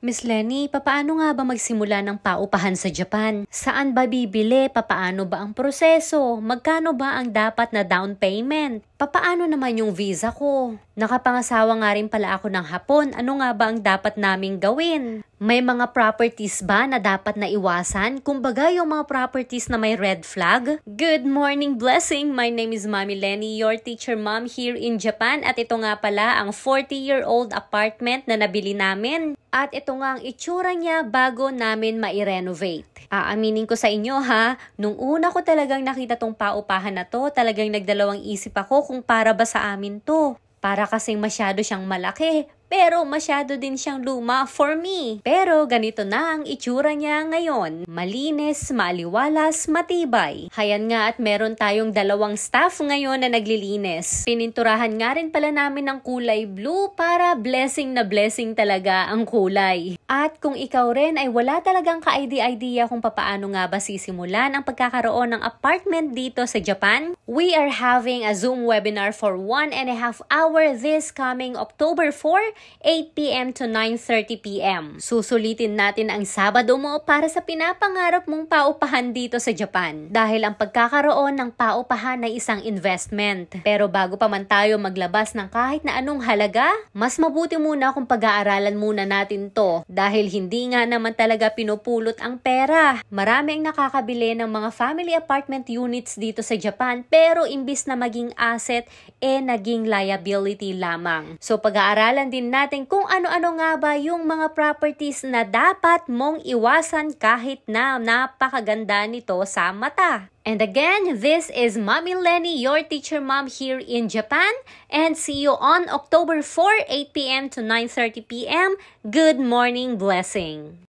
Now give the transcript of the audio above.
Miss Lenny, papaano nga ba magsimula ng paupahan sa Japan? Saan ba bibili? Papaano ba ang proseso? Magkano ba ang dapat na down payment? Papaano naman yung visa ko? Nakapangasawa nga rin pala ako ng Hapon. Ano nga ba ang dapat naming gawin? May mga properties ba na dapat na iwasan? Kumbaga yung mga properties na may red flag? Good morning, blessing! My name is Mami Lenny, your teacher mom here in Japan. At ito nga pala ang 40-year-old apartment na nabili namin. At ito nga ang itsura niya bago namin ma-renovate. Aaminin ko sa inyo ha, nung una ko talagang nakita tong paupahan na to, talagang nagdalawang isip ako kung para ba sa amin to. Para kasing masyado siyang malaki, pero masyado din siyang luma for me. Pero ganito na ang itsura niya ngayon. Malinis, maaliwalas, matibay. Hayan nga at meron tayong dalawang staff ngayon na naglilinis. Pininturahan nga rin pala namin ng kulay blue para blessing na blessing talaga ang kulay. At kung ikaw rin ay wala talagang ka-idea kung papaano nga ba sisimulan ang pagkakaroon ng apartment dito sa Japan, we are having a Zoom webinar for 1.5 hours this coming October 4, 8 p.m. to 9:30 p.m. Susulitin natin ang Sabado mo para sa pinapangarap mong paupahan dito sa Japan. Dahil ang pagkakaroon ng paupahan ay isang investment. Pero bago pa man tayo maglabas ng kahit na anong halaga, mas mabuti muna kung pag-aaralan muna natin to. Dahil hindi nga naman talaga pinupulot ang pera. Marami ang nakakabili ng mga family apartment units dito sa Japan, pero imbis na maging asset, naging liability lamang. So pag-aaralan din natin kung ano-ano nga ba yung mga properties na dapat mong iwasan kahit na napakaganda nito sa mata. And again, this is Mami Lenny, your teacher mom here in Japan. And see you on October 4, 8 p.m. to 9:30 p.m. Good morning, blessing!